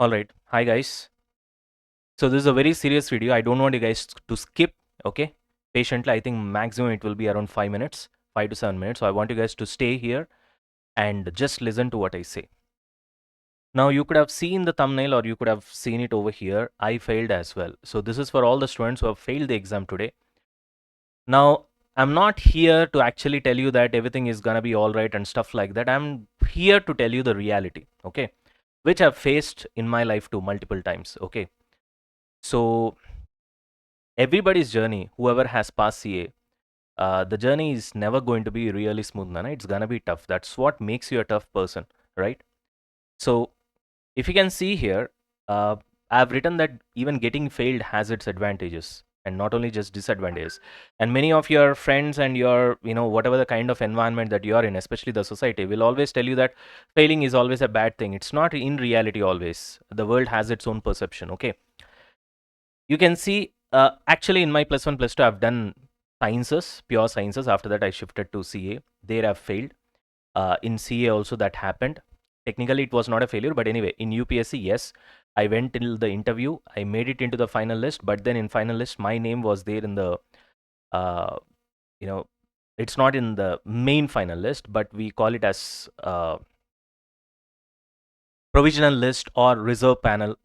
All right. Hi, guys. So this is a very serious video. I don't want you guys to skip. Okay. Patiently, I think maximum it will be around 5 minutes, 5 to 7 minutes. So I want you guys to stay here and just listen to what I say. Now you could have seen the thumbnail or you could have seen it over here. I failed as well. So this is for all the students who have failed the exam today. Now I'm not here to actually tell you that everything is gonna be all right and stuff like that. I'm here to tell you the reality. Okay. Which I've faced in my life too multiple times. Okay. So everybody's journey, whoever has passed CA, the journey is never going to be really smooth, Nana. It's gonna be tough. That's what makes you a tough person, right? So if you can see here, I've written that even getting failed has its advantages and not only just disadvantages. And many of your friends and your, whatever the kind of environment that you're in, especially the society, will always tell you that failing is always a bad thing. It's not in reality always. The world has its own perception, okay? You can see, actually in my plus one, plus two, I've done sciences, pure sciences. After that, I shifted to CA. There I've failed. In CA also that happened. Technically, it was not a failure, but anyway, in UPSC, yes, I went till the interview. I made it into the final list, but then in final list, my name was there in the, uh, you know, it's not in the main final list, but we call it as provisional list or reserve panel.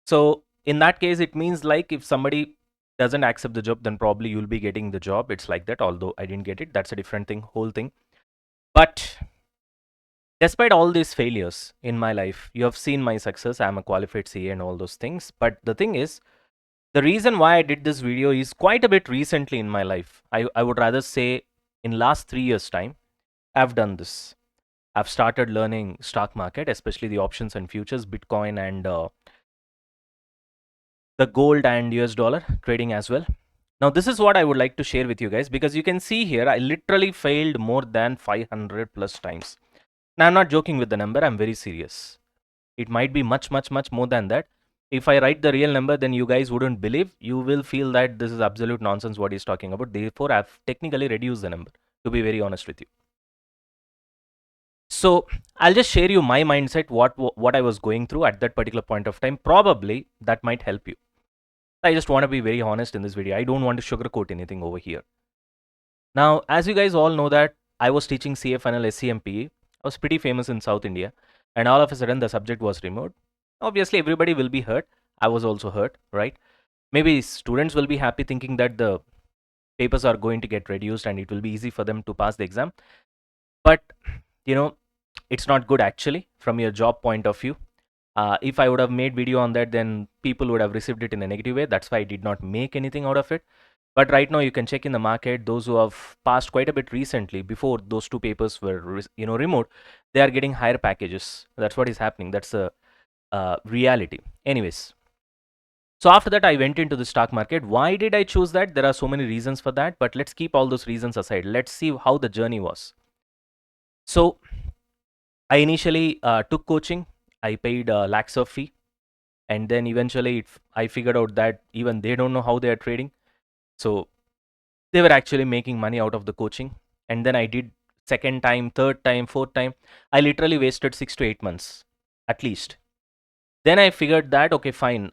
So in that case, it means like if somebody doesn't accept the job, then probably you'll be getting the job. It's like that. Although I didn't get it, that's a different thing, whole thing. But despite all these failures in my life, you have seen my success. I'm a qualified CA and all those things. But the thing is, the reason why I did this video is quite a bit recently in my life. I would rather say in last 3 years time, I've done this. I've started learning stock market, especially the options and futures, Bitcoin and the gold and US dollar trading as well. Now, this is what I would like to share with you guys because you can see here, I literally failed more than 500 plus times. Now, I'm not joking with the number, I'm very serious. It might be much, much, much more than that. If I write the real number, then you guys wouldn't believe. You will feel that this is absolute nonsense what he's talking about. Therefore, I've technically reduced the number, to be very honest with you. So, I'll just share you my mindset, what I was going through at that particular point of time. Probably that might help you. I just want to be very honest in this video. I don't want to sugarcoat anything over here. Now, as you guys all know that I was teaching CFNL SCMPE. I was pretty famous in South India, and all of a sudden the subject was removed. Obviously, everybody will be hurt. I was also hurt, right? Maybe students will be happy thinking that the papers are going to get reduced and it will be easy for them to pass the exam. But, you know, it's not good actually from your job point of view. If I would have made video on that, then people would have received it in a negative way. That's why I did not make anything out of it. But right now you can check in the market, those who have passed quite a bit recently before those two papers were removed, they are getting higher packages. That's what is happening. That's a reality. Anyways, so after that I went into the stock market. Why did I choose that? There are so many reasons for that, but let's keep all those reasons aside. Let's see how the journey was. So I initially took coaching. I paid lakhs of fee, and then eventually I figured out that even they don't know how they are trading. So they were actually making money out of the coaching. And then I did second time, third time, fourth time. I literally wasted 6 to 8 months at least. Then I figured that okay, fine.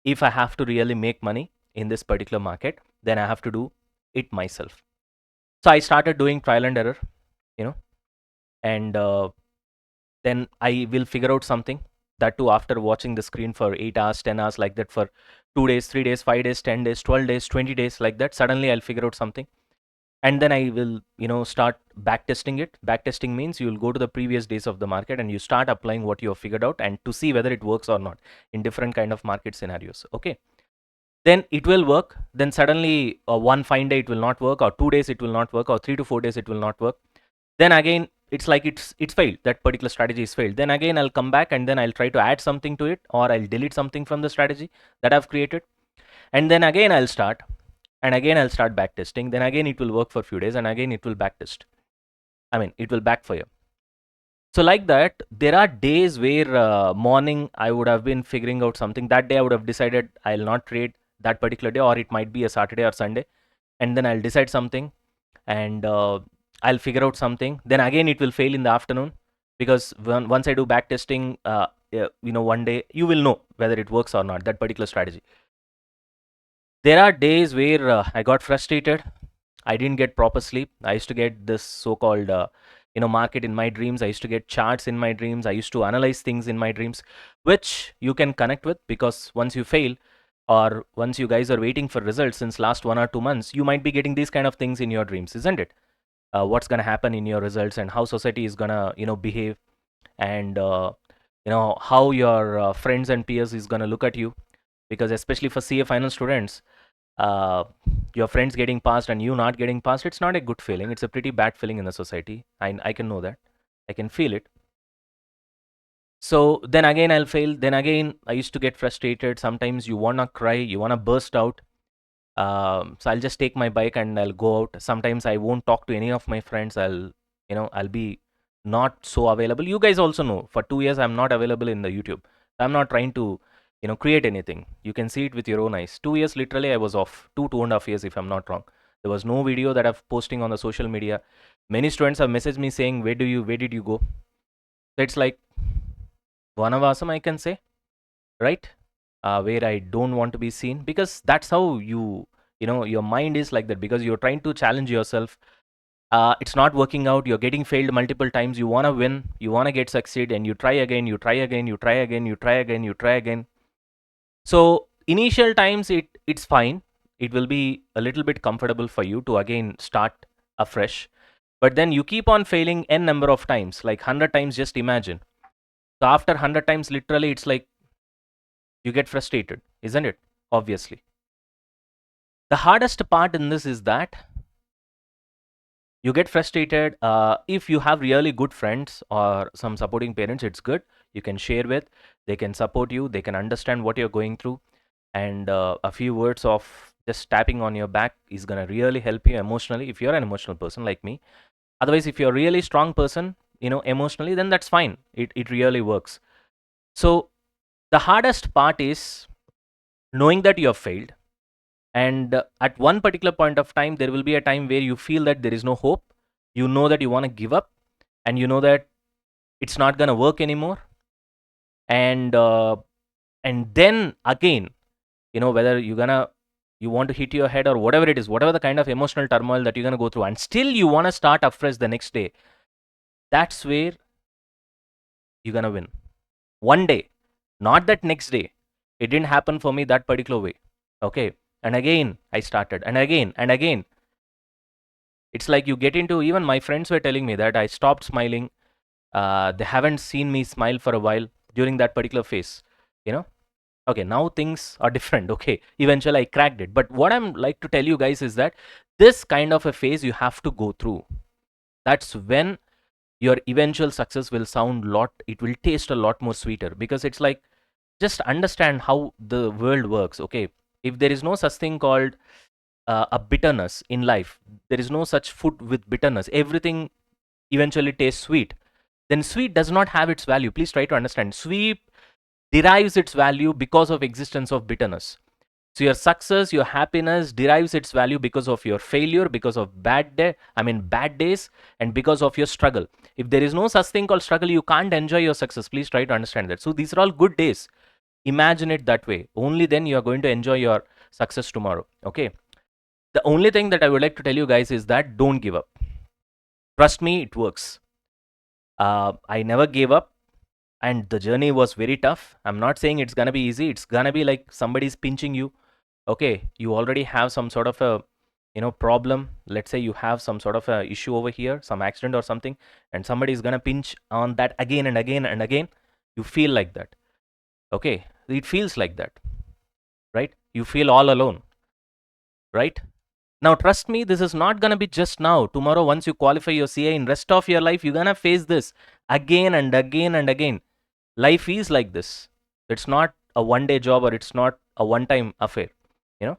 If I have to really make money in this particular market, then I have to do it myself. So I started doing trial and error, you know, and then I will figure out something. That too after watching the screen for 8 hours, 10 hours, like that, for 2 days, 3 days, 5 days, 10 days, 12 days, 20 days, like that. Suddenly I'll figure out something. And then I will, start backtesting it. Backtesting means you will go to the previous days of the market and you start applying what you have figured out and to see whether it works or not in different kind of market scenarios. Okay. Then it will work. Then suddenly one fine day it will not work, or 2 days it will not work, or 3 to 4 days it will not work. Then again, it's like it's failed. That particular strategy is failed. Then again, I'll come back and then I'll try to add something to it, or I'll delete something from the strategy that I've created. And then again, I'll start. And again, I'll start backtesting. Then again, it will work for a few days, and again, it will backtest. I mean, it will backfire. So like that, there are days where morning I would have been figuring out something. That day I would have decided I'll not trade that particular day, or it might be a Saturday or Sunday. And then I'll decide something, and I'll figure out something. Then again, it will fail in the afternoon. because once I do back testing, one day you will know whether it works or not, that particular strategy. There are days where I got frustrated. I didn't get proper sleep. I used to get this so-called, market in my dreams. I used to get charts in my dreams. I used to analyze things in my dreams, which you can connect with, because once you fail, or once you guys are waiting for results since last 1 or 2 months, you might be getting these kind of things in your dreams, isn't it? What's gonna happen in your results, and how society is gonna, behave, and how your friends and peers is gonna look at you, because especially for CA final students, uh, your friends getting passed and you not getting passed, it's not a good feeling. It's a pretty bad feeling in the society. I can know that. I can feel it. So then again, I'll fail. Then again, I used to get frustrated. Sometimes you wanna cry, you wanna burst out. So I'll just take my bike and I'll go out. Sometimes I won't talk to any of my friends. I'll be not so available. You guys also know, for 2 years I'm not available in the YouTube. I'm not trying to, create anything. You can see it with your own eyes. 2 years literally I was off. 2.5 years if I'm not wrong. There was no video that I've posting on the social media. Many students have messaged me saying, where did you go? So it's like Vanavasam, I can say, right? Where I don't want to be seen, because that's how your mind is like that, because you're trying to challenge yourself. It's not working out, you're getting failed multiple times, you want to win, you want to get succeed, and you try again, you try again, you try again, you try again, you try again. So initial times it's fine, it will be a little bit comfortable for you to again start afresh, but then you keep on failing n number of times, like 100 times, just imagine. So after 100 times, literally it's like you get frustrated, isn't it? Obviously. The hardest part in this is that you get frustrated. If you have really good friends or some supporting parents, it's good. You can share with, they can support you, they can understand what you're going through. And a few words of just tapping on your back is going to really help you emotionally if you're an emotional person like me. Otherwise, if you're a really strong person, emotionally, then that's fine. It really works. So the hardest part is knowing that you have failed, and at one particular point of time there will be a time where you feel that there is no hope, you know that you want to give up, and you know that it's not going to work anymore. And then again, whether you want to hit your head or whatever it is, whatever the kind of emotional turmoil that you're going to go through, and still you want to start afresh the next day, that's where you're going to win. One day, not that next day. It didn't happen for me that particular way. Okay. And again I started, and again and again. It's like you get into, even my friends were telling me that I stopped smiling. They haven't seen me smile for a while during that particular phase. You know? Okay, now things are different. Okay, eventually I cracked it. But what I'm like to tell you guys is that this kind of a phase you have to go through. That's when your eventual success will it will taste a lot more sweeter, because it's like, just understand how the world works. Okay, if there is no such thing called a bitterness in life, there is no such food with bitterness, everything eventually tastes sweet, then sweet does not have its value. Please try to understand, sweet derives its value because of existence of bitterness. So your success, your happiness derives its value because of your failure, because of bad days, and because of your struggle. If there is no such thing called struggle, you can't enjoy your success. Please try to understand that. So these are all good days. Imagine it that way. Only then you are going to enjoy your success tomorrow. Okay. The only thing that I would like to tell you guys is that don't give up. Trust me, it works. I never gave up, and the journey was very tough. I'm not saying it's gonna be easy. It's gonna be like somebody's pinching you. Okay, you already have some sort of a problem. Let's say you have some sort of a issue over here, some accident or something, and somebody is gonna pinch on that again and again and again. You feel like that. Okay, it feels like that, right? You feel all alone, right? Now trust me, this is not gonna be just now. Tomorrow, once you qualify your CA, in rest of your life, you're gonna face this again and again and again. Life is like this. It's not a one-day job, or it's not a one-time affair, you know.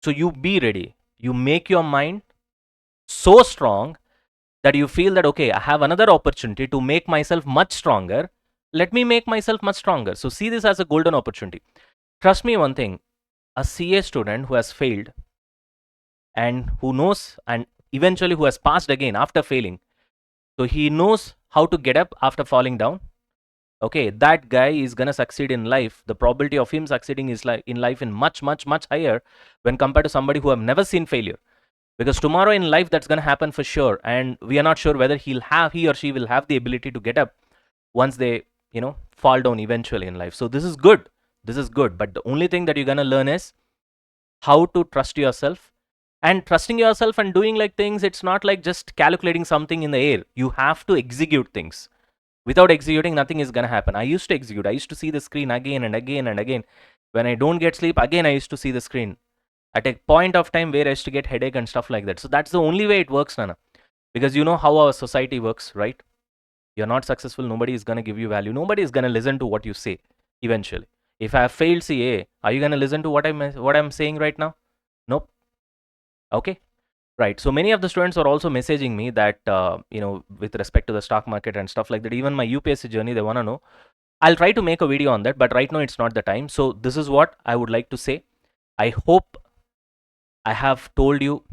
So you be ready. You make your mind so strong that you feel that, okay, I have another opportunity to make myself much stronger. Let me make myself much stronger. So see this as a golden opportunity. Trust me one thing, a CA student who has failed, and who knows, and eventually who has passed again after failing, so he knows how to get up after falling down, okay, that guy is gonna succeed in life. The probability of him succeeding is like in life in much, much, much higher when compared to somebody who have never seen failure. Because tomorrow in life that's gonna happen for sure, and we are not sure whether he or she will have the ability to get up once they, fall down eventually in life. So this is good. This is good. But the only thing that you're gonna learn is how to trust yourself. And trusting yourself and doing like things, it's not like just calculating something in the air. You have to execute things. Without executing, nothing is gonna happen. I used to execute. I used to see the screen again and again and again. When I don't get sleep, again I used to see the screen. At a point of time where I used to get headache and stuff like that. So that's the only way it works, Nana. Because you know how our society works, right? You're not successful, nobody is gonna give you value. Nobody is gonna listen to what you say eventually. If I have failed CA, are you gonna listen to what I'm saying right now? Nope. Okay. Right. So many of the students are also messaging me that, with respect to the stock market and stuff like that, even my UPSC journey, they want to know. I'll try to make a video on that, but right now it's not the time. So this is what I would like to say. I hope I have told you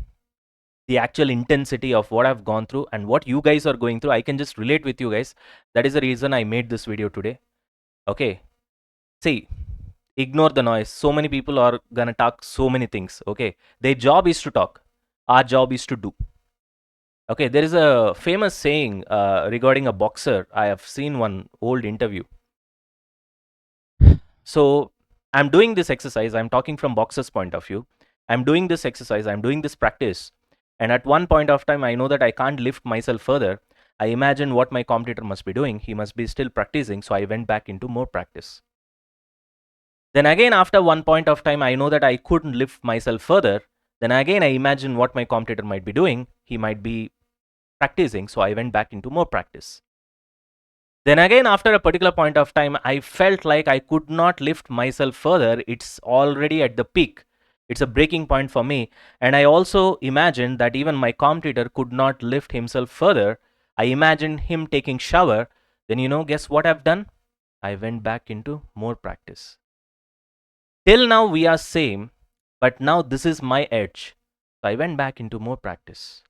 the actual intensity of what I've gone through and what you guys are going through. I can just relate with you guys. That is the reason I made this video today. Okay. See, ignore the noise. So many people are going to talk so many things. Okay. Their job is to talk. Our job is to do. Okay, there is a famous saying regarding a boxer. I have seen one old interview. So I'm doing this exercise. I'm talking from boxer's point of view. I'm doing this exercise. I'm doing this practice. And at one point of time, I know that I can't lift myself further. I imagine what my competitor must be doing. He must be still practicing. So I went back into more practice. Then again, after one point of time, I know that I couldn't lift myself further. Then again, I imagine what my competitor might be doing. He might be practicing, so I went back into more practice. Then again, after a particular point of time, I felt like I could not lift myself further. It's already at the peak. It's a breaking point for me. And I also imagined that even my competitor could not lift himself further. I imagined him taking shower. Then guess what I've done? I went back into more practice. Till now we are same, but now this is my edge. So I went back into more practice.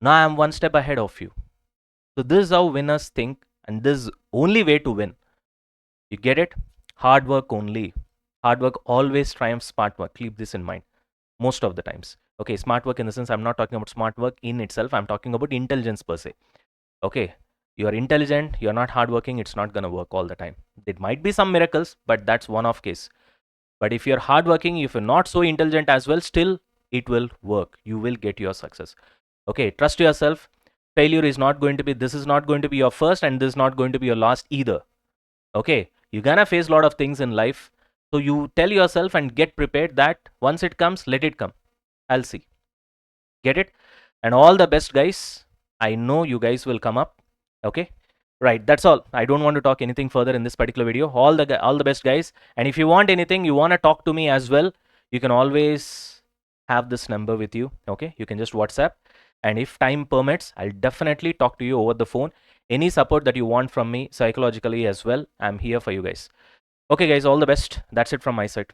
Now I'm one step ahead of you. So this is how winners think, and this is only way to win. You get it? Hard work only. Hard work always triumphs smart work. Keep this in mind. Most of the times. Okay, smart work in the sense I'm not talking about smart work in itself. I'm talking about intelligence per se. Okay, you are intelligent, you're not hardworking, it's not gonna work all the time. There might be some miracles, but that's one-off case. But if you're hardworking, if you're not so intelligent as well, still it will work. You will get your success. Okay, trust yourself. Failure is not going to be, this is not going to be your first, and this is not going to be your last either. Okay, you're gonna face a lot of things in life. So you tell yourself and get prepared that once it comes, let it come. I'll see. Get it? And all the best, guys. I know you guys will come up. Okay. Right, that's all. I don't want to talk anything further in this particular video. All the best, guys. And if you want anything, you want to talk to me as well, you can always have this number with you. Okay, you can just WhatsApp, and if time permits, I'll definitely talk to you over the phone. Any support that you want from me psychologically as well, I'm here for you guys. Okay, guys, all the best. That's it from my side.